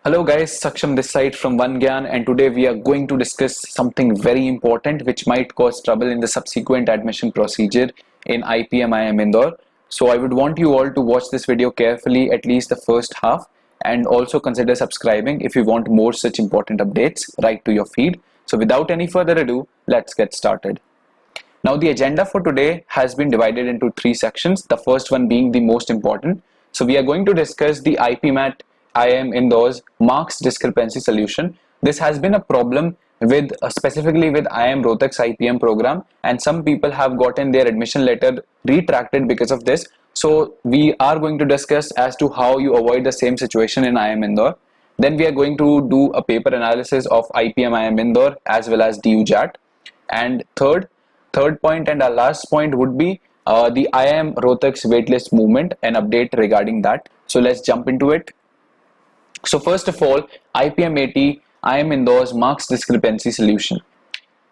Hello guys, Saksham this side from OneGyan, and today we are going to discuss something very important which might cause trouble in the subsequent admission procedure in IPM IIM Indore. So I would want you all to watch this video carefully, at least the first half, and also consider subscribing if you want more such important updates right to your feed. So without any further ado, let's get started. Now the agenda for today has been divided into three sections, the first one being the most important. So we are going to discuss the IPMAT IIM Indore's marks discrepancy solution. This has been a problem with specifically with IIM Rohtak's IPM program, and some people have gotten their admission letter retracted because of this. So we are going to discuss as to how you avoid the same situation in IIM Indore. Then we are going to do a paper analysis of IPM IIM Indore as well as DUJAT. And third point and our last point would be the IIM Rohtak's waitlist movement, an update regarding that. So let's jump into it. So first of all, IPM IIM Indore's marks discrepancy solution.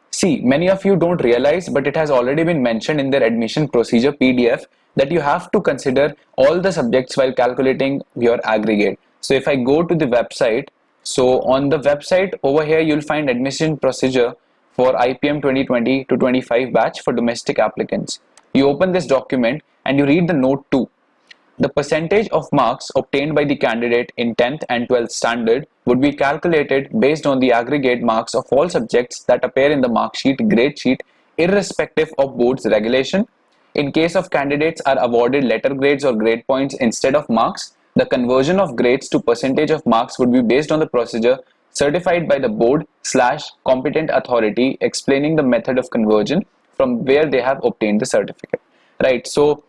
See, many of you don't realize, but it has already been mentioned in their admission procedure PDF that you have to consider all the subjects while calculating your aggregate. So if I go to the website, so on the website over here, you'll find admission procedure for IPM 2020 to 25 batch for domestic applicants. You open this document and you read the note 2. The percentage of marks obtained by the candidate in 10th and 12th standard would be calculated based on the aggregate marks of all subjects that appear in the mark sheet, grade sheet, irrespective of board's regulation. In case of candidates are awarded letter grades or grade points instead of marks, the conversion of grades to percentage of marks would be based on the procedure certified by the board/competent authority explaining the method of conversion from where they have obtained the certificate. Right. So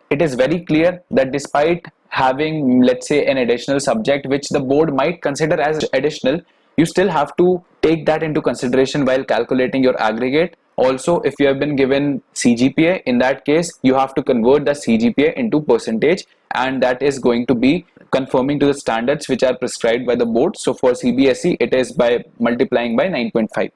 it is very clear that despite having, let's say, an additional subject which the board might consider as additional, you still have to take that into consideration while calculating your aggregate. Also, if you have been given CGPA, in that case, you have to convert the CGPA into percentage, and that is going to be conforming to the standards which are prescribed by the board. So for CBSE, it is by multiplying by 9.5.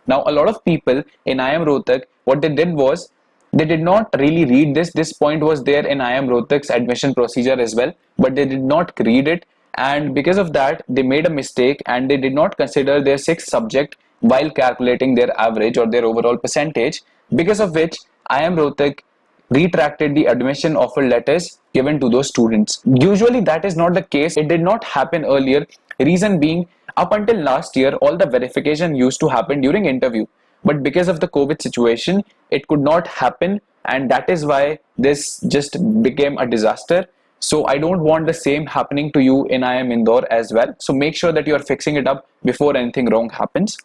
Now, a lot of people in IIM Rohtak, what they did was, they did not really read this. This point was there in IIM Rohtak's admission procedure as well, but they did not read it, and because of that, they made a mistake and they did not consider their sixth subject while calculating their average or their overall percentage, because of which IIM Rohtak retracted the admission offer letters given to those students. Usually that is not the case. It did not happen earlier. Reason being, up until last year, all the verification used to happen during interview. But because of the COVID situation, it could not happen, and that is why this just became a disaster. So I don't want the same happening to you in IIM Indore as well. So make sure that you are fixing it up before anything wrong happens.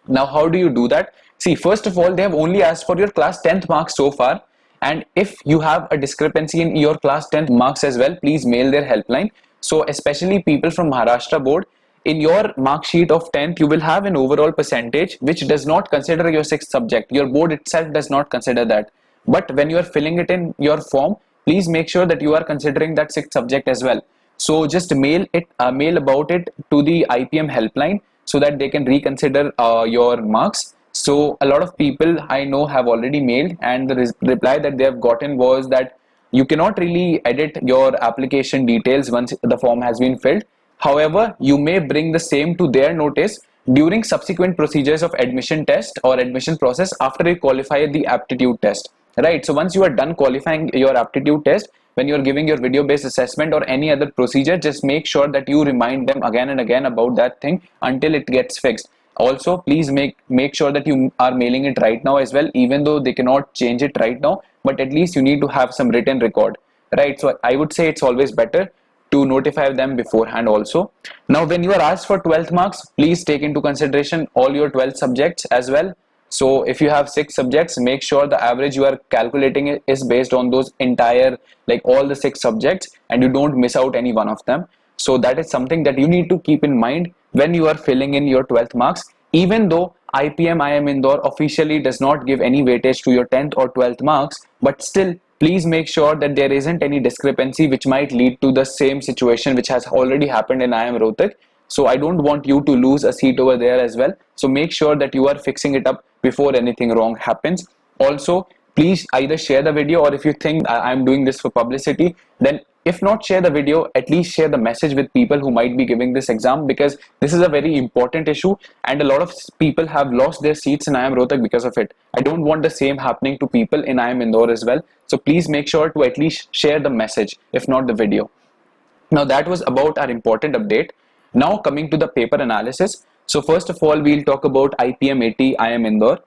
Now, how do you do that? See, first of all, they have only asked for your class 10th marks so far. And if you have a discrepancy in your class 10th marks as well, please mail their helpline. So especially people from Maharashtra board, in your mark sheet of 10th, you will have an overall percentage which does not consider your sixth subject. Your board itself does not consider that. But when you are filling it in your form, please make sure that you are considering that sixth subject as well. So just mail about it to the IPM helpline so that they can reconsider your marks. So a lot of people I know have already mailed, and the reply that they have gotten was that you cannot really edit your application details once the form has been filled. However, you may bring the same to their notice during subsequent procedures of admission test or admission process after you qualify the aptitude test. Right. So once you are done qualifying your aptitude test, when you are giving your video-based assessment or any other procedure, just make sure that you remind them again and again about that thing until it gets fixed. Also, please make sure that you are mailing it right now as well, even though they cannot change it right now, but at least you need to have some written record. Right. So I would say it's always better to notify them beforehand also. Now, when you are asked for 12th marks, please take into consideration all your 12 subjects as well. So if you have 6 subjects, make sure the average you are calculating is based on those entire, like all the 6 subjects, and you don't miss out any one of them. So that is something that you need to keep in mind when you are filling in your 12th marks. Even though IPM IIM Indore officially does not give any weightage to your 10th or 12th marks, but still, please make sure that there isn't any discrepancy which might lead to the same situation which has already happened in IIM Rohtak. So I don't want you to lose a seat over there as well. So make sure that you are fixing it up before anything wrong happens. Also, please either share the video, or if you think I'm doing this for publicity, then if not share the video, at least share the message with people who might be giving this exam, because this is a very important issue and a lot of people have lost their seats in IIM Rohtak because of it. I don't want the same happening to people in IIM Indore as well. So please make sure to at least share the message, if not the video. Now that was about our important update. Now coming to the paper analysis. So first of all, we'll talk about IPM IIM Indore.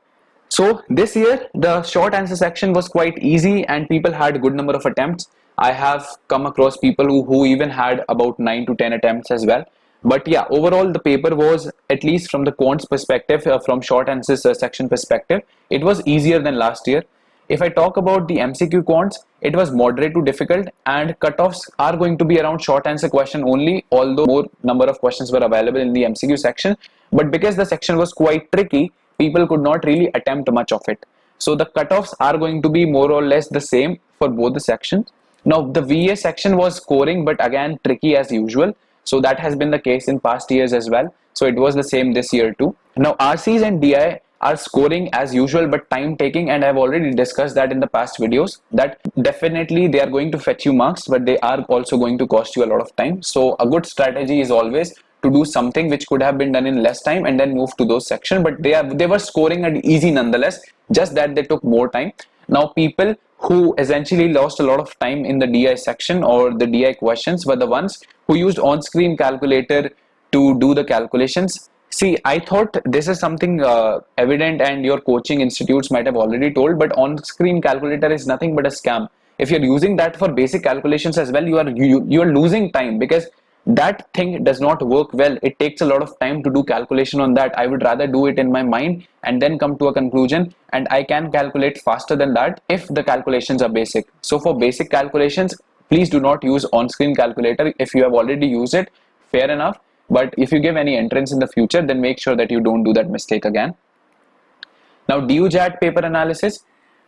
So this year, the short answer section was quite easy and people had a good number of attempts. I have come across people who even had about 9 to 10 attempts as well. But yeah, overall the paper was, at least from the quants perspective, from short answers section perspective, it was easier than last year. If I talk about the MCQ quants, it was moderate to difficult, and cutoffs are going to be around short answer question only, although more number of questions were available in the MCQ section. But because the section was quite tricky, people could not really attempt much of it. So the cutoffs are going to be more or less the same for both the sections. Now the VA section was scoring, but again tricky as usual. So that has been the case in past years as well. So it was the same this year too. Now RCs and DI are scoring as usual, but time taking, and I've already discussed that in the past videos, that definitely they are going to fetch you marks, but they are also going to cost you a lot of time. So a good strategy is always to do something which could have been done in less time and then move to those sections, but they were scoring at easy nonetheless, just that they took more time. Now people who essentially lost a lot of time in the DI section or the DI questions were the ones who used on-screen calculator to do the calculations. See, I thought this is something evident and your coaching institutes might have already told, but on-screen calculator is nothing but a scam. If you're using that for basic calculations as well, you are losing time, because that thing does not work well. It takes a lot of time to do calculation on that. I would rather do it in my mind and then come to a conclusion, and I can calculate faster than that if the calculations are basic. So for basic calculations, please do not use on-screen calculator. If you have already used it, fair enough. But if you give any entrance in the future, then make sure that you don't do that mistake again. Now DUJAT paper analysis.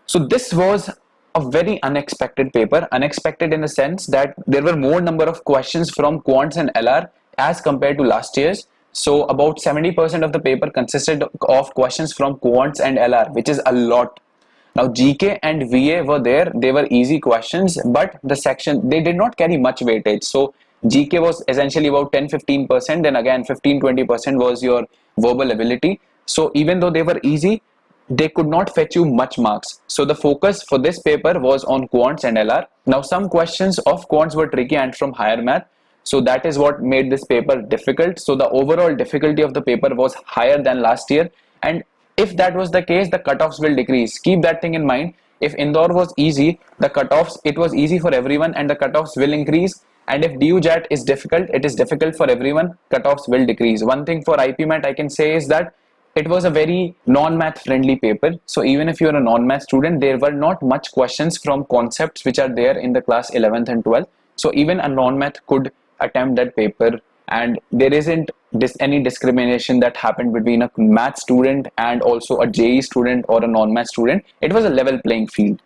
So this was a very unexpected paper. Unexpected in the sense that there were more number of questions from quants and LR as compared to last year's. So about 70% of the paper consisted of questions from quants and LR, which is a lot. Now GK and VA were there. They were easy questions, but the section, they did not carry much weightage. So GK was essentially about 10-15%, then again 15-20% was your verbal ability. So even though they were easy, they could not fetch you much marks. So the focus for this paper was on quants and LR. Now some questions of quants were tricky and from higher math. So that is what made this paper difficult. So the overall difficulty of the paper was higher than last year. And if that was the case, the cutoffs will decrease. Keep that thing in mind. If Indore was easy, the cutoffs, it was easy for everyone and the cutoffs will increase. And if DUJAT is difficult, it is difficult for everyone, cutoffs will decrease. One thing for IPMAT I can say is that it was a very non-math friendly paper. So even if you're a non-math student, there were not much questions from concepts which are there in the class 11th and 12th. So even a non-math could attempt that paper, and there isn't any discrimination that happened between a math student and also a JE student or a non-math student. It was a level playing field.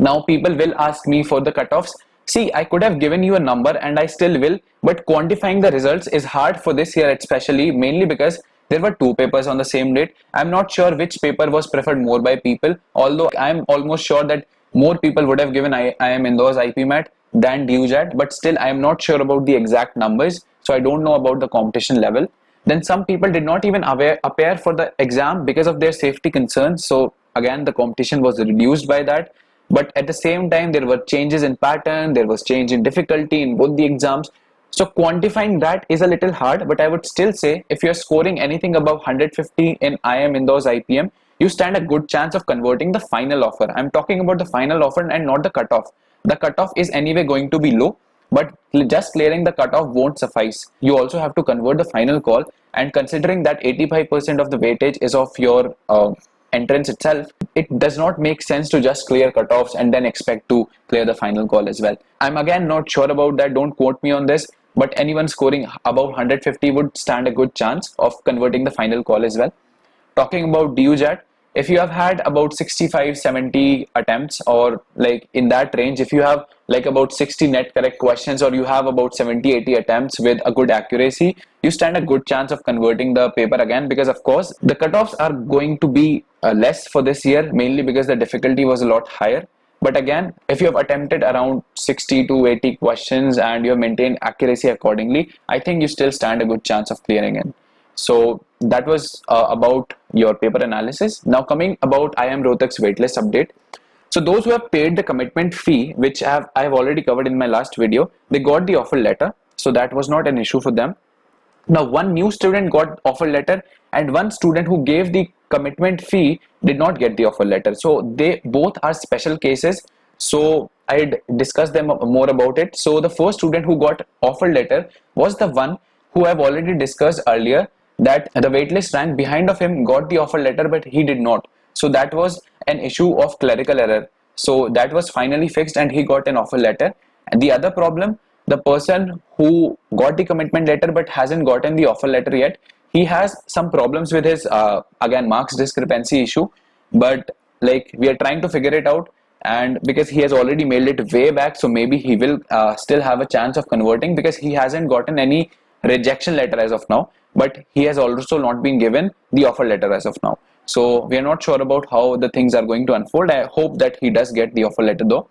Now people will ask me for the cutoffs. See, I could have given you a number and I still will, but quantifying the results is hard for this year, especially mainly because there were two papers on the same date. I'm not sure which paper was preferred more by people, although I'm almost sure that more people would have given IIM Indore's IPMAT than DUJAT, but still I am not sure about the exact numbers, so I don't know about the competition level. Then some people did not even appear for the exam because of their safety concerns, so again the competition was reduced by that. But at the same time, there were changes in pattern, there was change in difficulty in both the exams. So quantifying that is a little hard, but I would still say if you're scoring anything above 150 in IIM Indore's IPM, you stand a good chance of converting the final offer. I'm talking about the final offer and not the cutoff. The cutoff is anyway going to be low, but just clearing the cutoff won't suffice. You also have to convert the final call, and considering that 85% of the weightage is of your entrance itself, it does not make sense to just clear cutoffs and then expect to clear the final call as well. I'm again not sure about that, don't quote me on this, but anyone scoring above 150 would stand a good chance of converting the final call as well. Talking about DUJAT, if you have had about 65-70 attempts or like in that range, if you have like about 60 net correct questions or you have about 70-80 attempts with a good accuracy, you stand a good chance of converting the paper again, because of course the cutoffs are going to be less for this year, mainly because the difficulty was a lot higher. But again, if you have attempted around 60 to 80 questions and you have maintained accuracy accordingly, I think you still stand a good chance of clearing it. So that was about your paper analysis. Now coming about IIM Rohtak's waitlist update. So those who have paid the commitment fee, which I have already covered in my last video, they got the offer letter. So that was not an issue for them. Now one new student got offer letter and one student who gave the commitment fee did not get the offer letter. So they both are special cases. So I'd discuss them more about it. So the first student who got offer letter was the one who I've already discussed earlier, that the waitlist rank behind of him got the offer letter but he did not. So that was an issue of clerical error. So that was finally fixed and he got an offer letter. And the other problem, the person who got the commitment letter but hasn't gotten the offer letter yet, he has some problems with his again marks discrepancy issue, but like we are trying to figure it out. And because he has already mailed it way back, so maybe he will still have a chance of converting, because he hasn't gotten any rejection letter as of now, but he has also not been given the offer letter as of now. So we are not sure about how the things are going to unfold. I hope that he does get the offer letter though.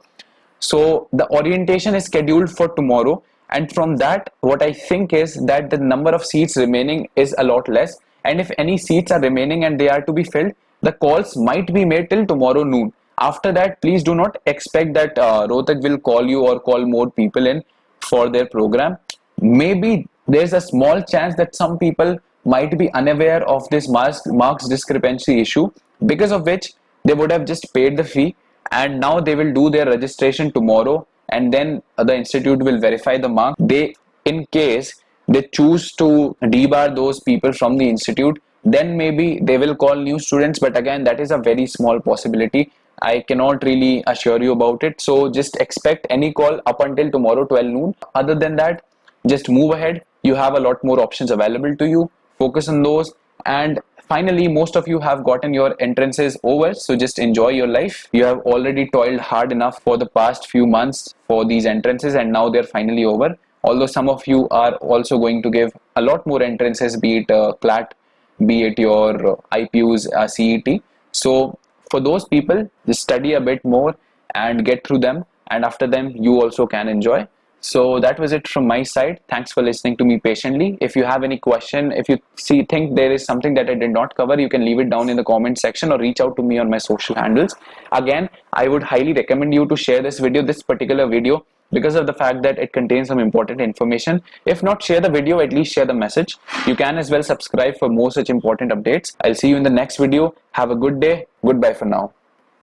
So the orientation is scheduled for tomorrow, and from that what I think is that the number of seats remaining is a lot less, and if any seats are remaining and they are to be filled, the calls might be made till tomorrow noon. After that, please do not expect that Rohtak will call you or call more people in for their program. Maybe there's a small chance that some people might be unaware of this marks discrepancy issue, because of which they would have just paid the fee and now they will do their registration tomorrow, and then the institute will verify the mark. They, in case they choose to debar those people from the institute, then maybe they will call new students, but again that is a very small possibility. I cannot really assure you about it, so just expect any call up until tomorrow 12 noon. Other than that, just move ahead. You have a lot more options available to you. Focus on those. And finally, most of you have gotten your entrances over, so just enjoy your life. You have already toiled hard enough for the past few months for these entrances, and now they're finally over. Although some of you are also going to give a lot more entrances, be it CLAT, be it your IPU's CET. So for those people, just study a bit more and get through them, and after them you also can enjoy. So that was it from my side. Thanks for listening to me patiently. If you have any question, if you think there is something that I did not cover, you can leave it down in the comment section or reach out to me on my social handles. Again, I would highly recommend you to share this particular video, because of the fact that it contains some important information. If not share the video, at least share the message. You can as well subscribe for more such important updates. I'll see you in the next video. Have a good day. Goodbye for now.